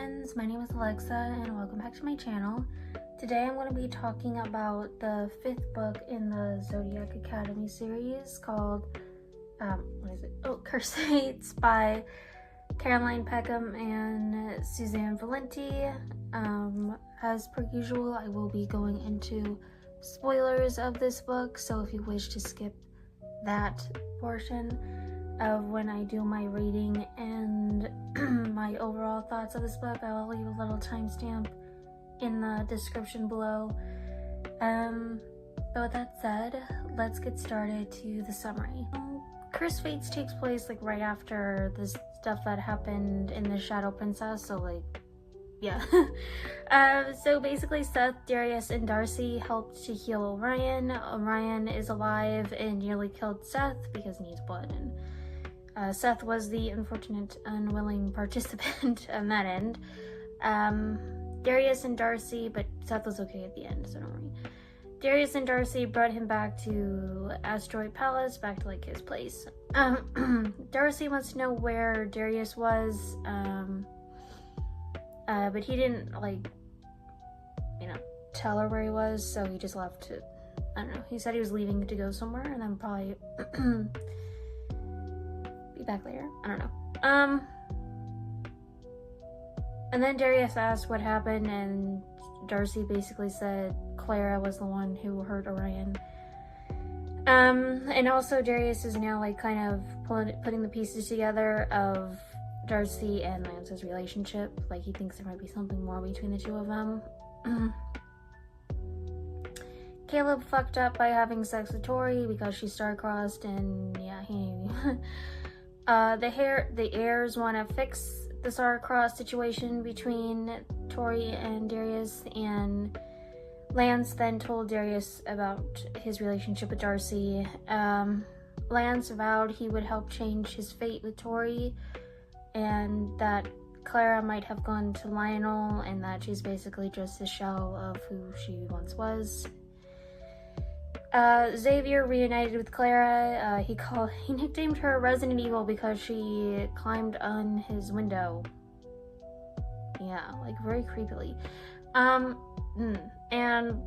friends, my name is Alexa and welcome back to my channel. Today I'm going to be talking about the 5th book in the Zodiac Academy series called, Cursed Fates by Caroline Peckham and Suzanne Valenti. As per usual, I will be going into spoilers of this book, so if you wish to skip that portion of when I do my reading and my overall thoughts of this book, I will leave a little timestamp in the description below. But with that said, let's get started to the summary. Cursed Fates takes place like right after the stuff that happened in the Shadow Princess, so like, yeah. So basically Seth, Darius, and Darcy helped to heal Orion. Orion is alive and nearly killed Seth because he needs blood, and Seth was the unfortunate, unwilling participant on that end. Darius and Darcy, but Seth was okay at the end, so don't worry. Darius and Darcy brought him back to Asteroid Palace, back to like his place. Darcy wants to know where Darius was, but he didn't tell her where he was, so he just left it. I don't know. He said he was leaving to go somewhere, and then probably be back later. I don't know. And then Darius asked what happened, and Darcy basically said Clara was the one who hurt Orion. And also Darius is now like kind of putting the pieces together of Darcy and Lance's relationship. Like he thinks there might be something more between the two of them. Caleb fucked up by having sex with Tori because she star-crossed, and yeah, the heirs want to fix the star-crossed situation between Tori and Darius, and Lance then told Darius about his relationship with Darcy. Lance vowed he would help change his fate with Tori, and that Clara might have gone to Lionel, and that she's basically just a shell of who she once was. Xavier reunited with Clara. He nicknamed her Resident Evil because she climbed on his window. Yeah, like very creepily. And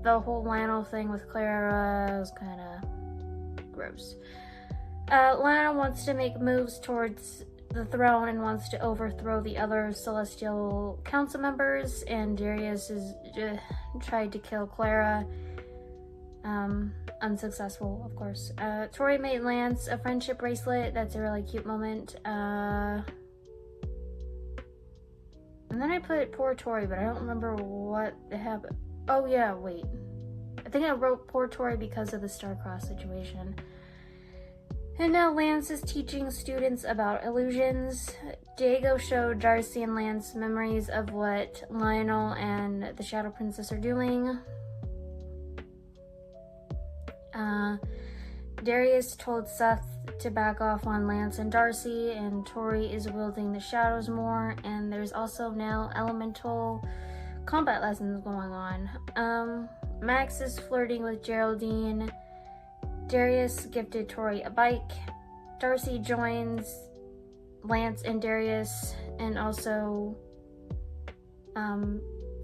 the whole Lionel thing with Clara was kind of gross. Lionel wants to make moves towards the throne and wants to overthrow the other Celestial Council members, and Darius has tried to kill Clara. Unsuccessful, of course. Tori made Lance a friendship bracelet. That's a really cute moment. And then I put poor Tori, but I don't remember what happened. Oh yeah, wait. I think I wrote poor Tori because of the star-crossed situation. And now Lance is teaching students about illusions. Diego showed Darcy and Lance memories of what Lionel and the Shadow Princess are doing. Darius told Seth to back off on Lance and Darcy, and Tori is wielding the shadows more, and there's also now elemental combat lessons going on. Max is flirting with Geraldine. Darius gifted Tori a bike. Darcy joins Lance and Darius, and also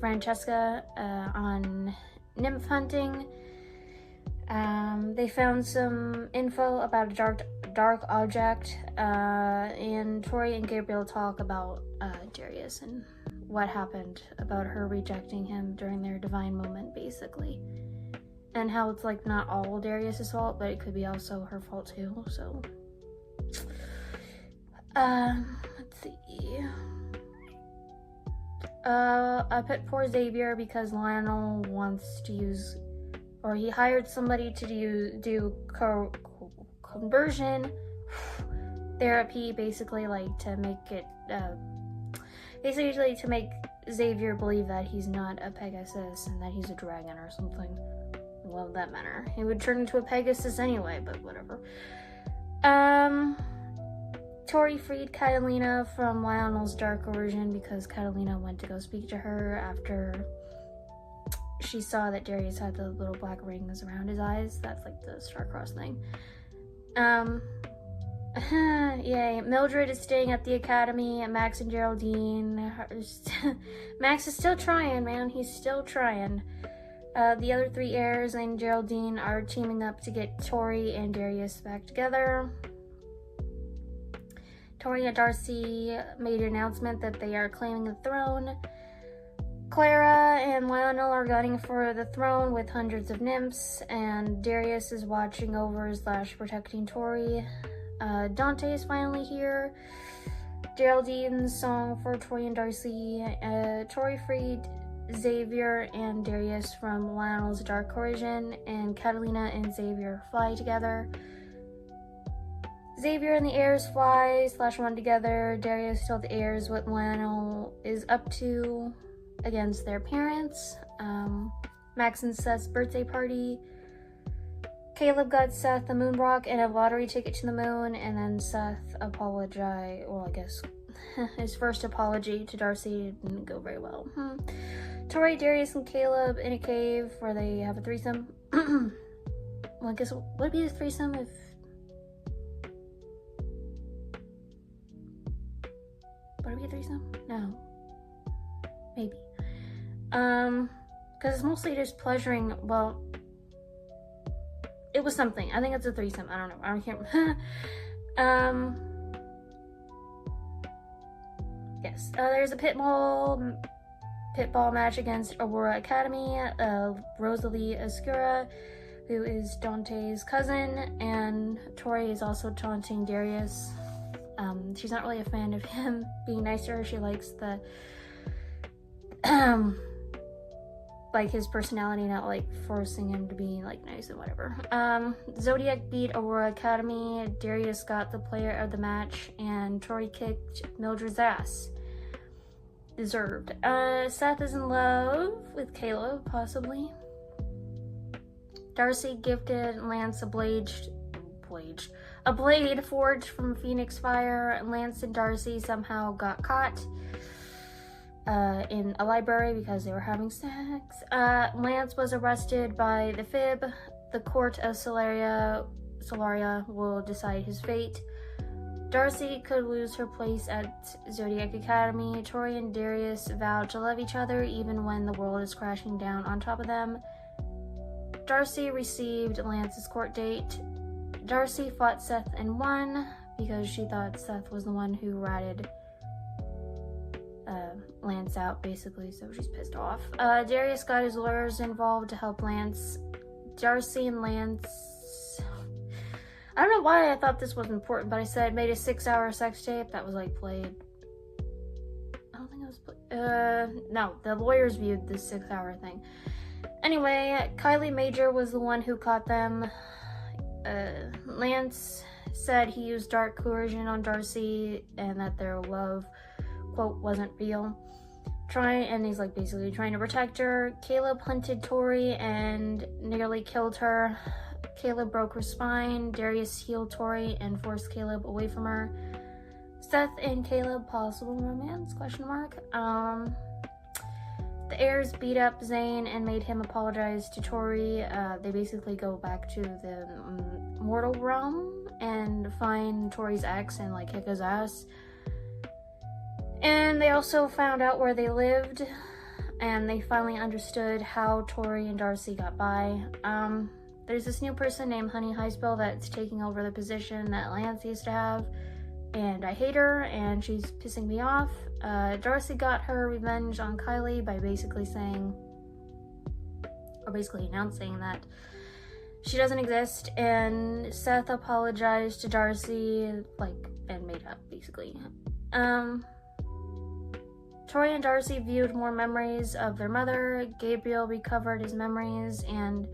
Francesca on nymph hunting. They found some info about a dark object, and Tori and Gabriel talk about Darius and what happened about her rejecting him during their divine moment, basically. And how it's like not all Darius' fault, but it could be also her fault too, so. Let's see. I put poor Xavier because Lionel wants to use, or he hired somebody to do conversion therapy, basically like to make it, basically to make Xavier believe that he's not a Pegasus and that he's a dragon or something. Love that manner. He would turn into a Pegasus anyway, but whatever. Tori freed Catalina from Lionel's dark origin because Catalina went to go speak to her after she saw that Darius had the little black rings around his eyes. That's like the star-crossed thing. Yay. Mildred is staying at the academy. Max and Geraldine. Max is still trying, man. He's still trying. The other 3 heirs and Geraldine are teaming up to get Tori and Darius back together. Tori and Darcy made an announcement that they are claiming the throne. Clara and Lionel are gunning for the throne with hundreds of nymphs, and Darius is watching over / protecting Tori. Dante is finally here. Geraldine's song for Tori and Darcy. Tori freed Xavier and Darius from Lionel's dark origin, and Catalina and Xavier fly together. Xavier and the heirs fly / run together. Darius told the heirs what Lionel is up to against their parents. Max and Seth's birthday party. Caleb got Seth a moon rock and a lottery ticket to the moon, and then Seth apologized. Well, I guess his first apology to Darcy didn't go very well. Tori, Darius, and Caleb in a cave where they have a threesome. Well, I guess would it be a threesome if... Would it be a threesome? No. Maybe. Because it's mostly just pleasuring, well... It was something. I think it's a threesome. I don't know. I can't... Yes. There's a pitball match against Aurora Academy. Rosalie Escura, who is Dante's cousin, and Tori is also taunting Darius. She's not really a fan of him being nice to her. She likes the like his personality, not like forcing him to be like nice and whatever. Zodiac beat Aurora Academy. Darius got the player of the match, and Tori kicked Mildred's ass. Deserved. Seth is in love with Caleb, possibly. Darcy gifted Lance a blade forged from Phoenix Fire. Lance and Darcy somehow got caught in a library because they were having sex. Lance was arrested by the Fib. The court of Solaria will decide his fate. Darcy could lose her place at Zodiac Academy. Tori and Darius vowed to love each other even when the world is crashing down on top of them. Darcy received Lance's court date. Darcy fought Seth and won because she thought Seth was the one who ratted Lance out, basically, so she's pissed off. Darius got his lawyers involved to help Lance. Darcy and Lance... I don't know why I thought this was important, but I said made a 6-hour sex tape that was like played. I don't think it was played. No, the lawyers viewed this 6-hour thing. Anyway, Kylie Major was the one who caught them. Lance said he used dark coercion on Darcy and that their love, quote, wasn't real. And he's like basically trying to protect her. Caleb hunted Tori and nearly killed her. Caleb broke her spine. Darius healed Tori and forced Caleb away from her. Seth and Caleb, possible romance, question mark. The heirs beat up Zane and made him apologize to Tori. They basically go back to the mortal realm and find Tori's ex and like kick his ass. And they also found out where they lived, and they finally understood how Tori and Darcy got by. There's this new person named Honey Highspell that's taking over the position that Lance used to have, and I hate her, and she's pissing me off. Darcy got her revenge on Kylie by basically announcing that she doesn't exist, and Seth apologized to Darcy, and made up, basically. Tori and Darcy viewed more memories of their mother. Gabriel recovered his memories, and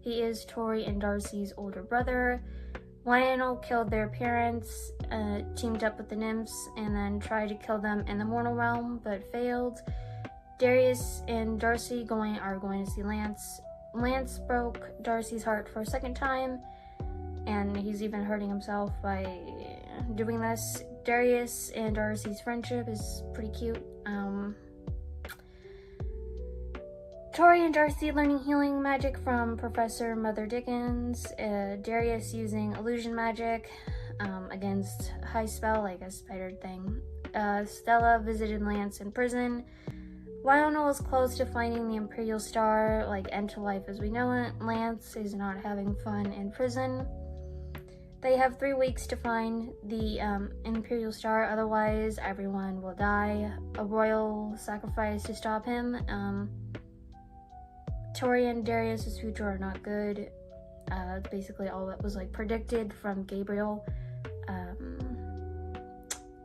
he is Tori and Darcy's older brother. Lionel killed their parents, teamed up with the nymphs, and then tried to kill them in the mortal realm, but failed. Darius and Darcy are going to see Lance. Lance broke Darcy's heart for a second time, and he's even hurting himself by doing this. Darius and Darcy's friendship is pretty cute. Tori and Darcy learning healing magic from Professor Mother Dickens. Darius using illusion magic. against High Spell, like a spider thing. Stella visited Lance in prison. Lionel is close to finding the Imperial Star, like end to life as we know it. Lance is not having fun in prison. They have 3 weeks to find the Imperial Star, otherwise everyone will die. A royal sacrifice to stop him. Tori and Darius' future are not good. Basically all that was like predicted from Gabriel.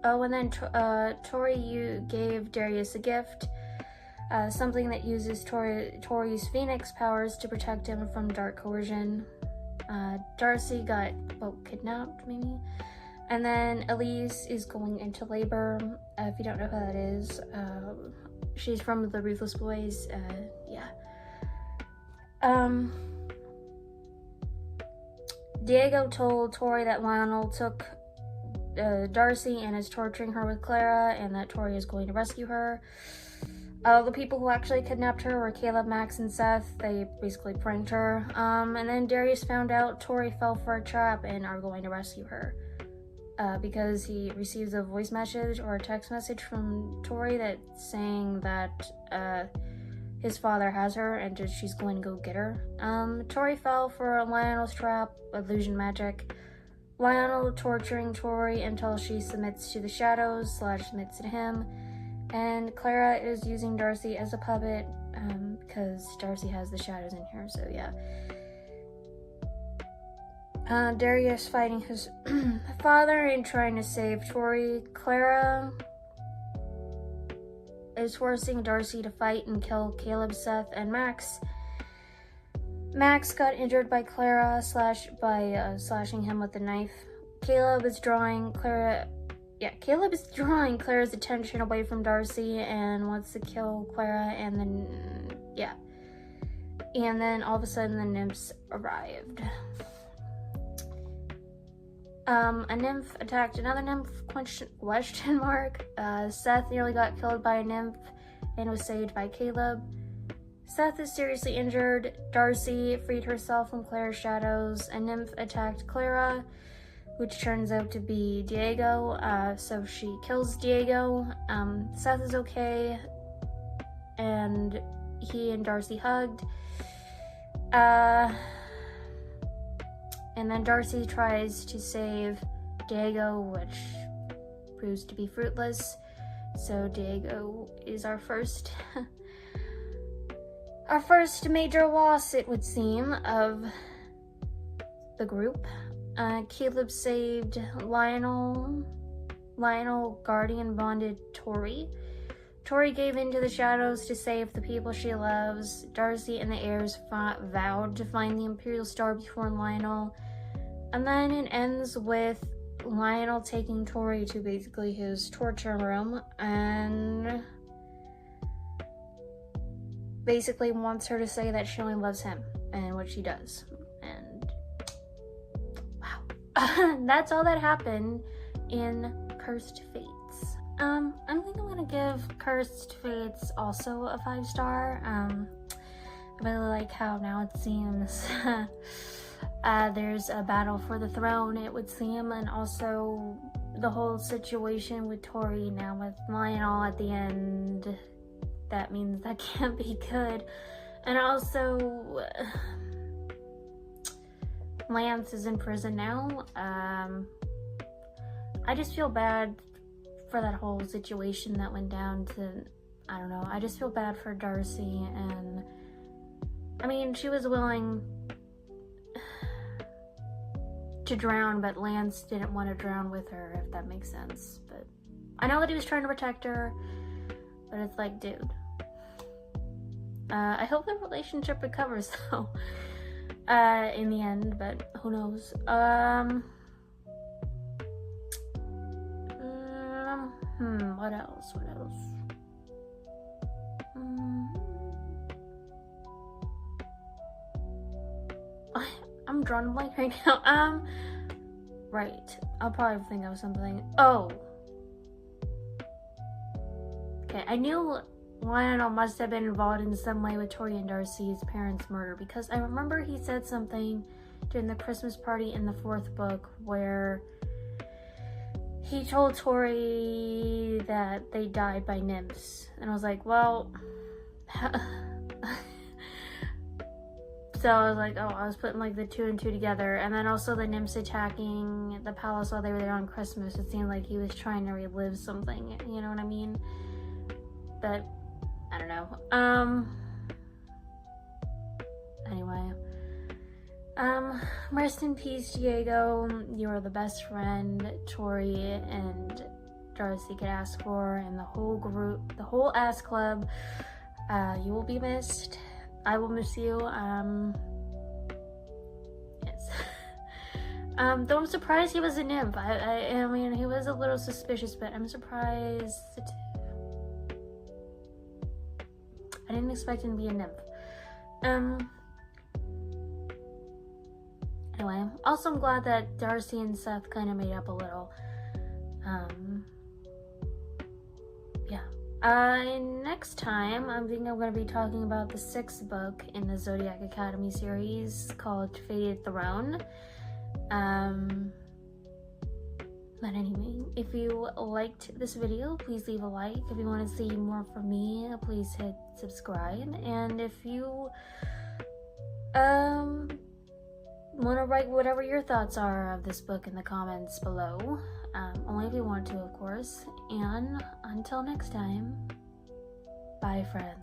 And then Tori gave Darius a gift. Something that uses Tori's Phoenix powers to protect him from dark coercion. Darcy got, kidnapped maybe? And then Elise is going into labor. If you don't know who that is, she's from the Ruthless Boys, yeah. Diego told Tori that Lionel took Darcy and is torturing her with Clara, and that Tori is going to rescue her. The people who actually kidnapped her were Caleb, Max, and Seth. They basically pranked her. And then Darius found out Tori fell for a trap and are going to rescue her. Because he receives a voice message or a text message from Tori that's saying that his father has her and she's going to go get her. Tori fell for Lionel's trap, illusion magic. Lionel torturing Tori until she submits to the shadows / submits to him. And Clara is using Darcy as a puppet, because Darcy has the shadows in here, so yeah. Darius fighting his father and trying to save Tori. Clara is forcing Darcy to fight and kill Caleb, Seth, and Max. Max got injured by Clara by slashing him with a knife. Caleb is drawing Clara's attention away from Darcy and wants to kill Clara, and then all of a sudden the nymphs arrived. A nymph attacked another nymph, question mark. Seth nearly got killed by a nymph and was saved by Caleb. Seth is seriously injured. Darcy freed herself from Clara's shadows. A nymph attacked Clara, which turns out to be Diego, so she kills Diego. Seth is okay, and he and Darcy hugged. And then Darcy tries to save Diego, which proves to be fruitless. So Diego is our first major loss, it would seem, of the group. Caleb saved Lionel. Lionel guardian bonded Tori. Tori gave into the shadows to save the people she loves. Darcy and the heirs vowed to find the Imperial Star before Lionel. And then it ends with Lionel taking Tori to basically his torture room and basically wants her to say that she only loves him, and what she does. And wow. That's all that happened in Cursed Fates. I think I'm gonna give Cursed Fates also a 5-star. I really like how now it seems there's a battle for the throne, it would seem, and also the whole situation with Tori now with Lionel at the end. That means that can't be good. And also, Lance is in prison now. I just feel bad for that whole situation that went down to, I don't know, I just feel bad for Darcy. And I mean, she was willing to drown, but Lance didn't want to drown with her, if that makes sense. But I know that he was trying to protect her, but it's like, dude. I hope the relationship recovers though, in the end, but who knows. What else? I'm drawing a blank right now. Right. I'll probably think of something. Oh. Okay, I knew Lionel must have been involved in some way with Tori and Darcy's parents' murder, because I remember he said something during the Christmas party in the 4th book where he told Tori that they died by nymphs. And I was like, well... So I was like, oh, I was putting like the 2 and 2 together. And then also the nymphs attacking the palace while they were there on Christmas. It seemed like he was trying to relive something, you know what I mean? But, I don't know. Anyway. Rest in peace, Diego. You are the best friend Tori and Darcy could ask for, and the whole group, the whole ass club. You will be missed. I will miss you. Yes. Though I'm surprised he was a nymph. I mean, he was a little suspicious, but I'm surprised. I didn't expect him to be a nymph. Anyway, also I'm glad that Darcy and Seth kind of made up a little. Yeah. Next time, I think I'm going to be talking about the 6th book in the Zodiac Academy series called Fated Throne. But anyway, if you liked this video, please leave a like. If you want to see more from me, please hit subscribe. And if you want to write whatever your thoughts are of this book in the comments below, only if you want to, of course. And until next time, bye friends.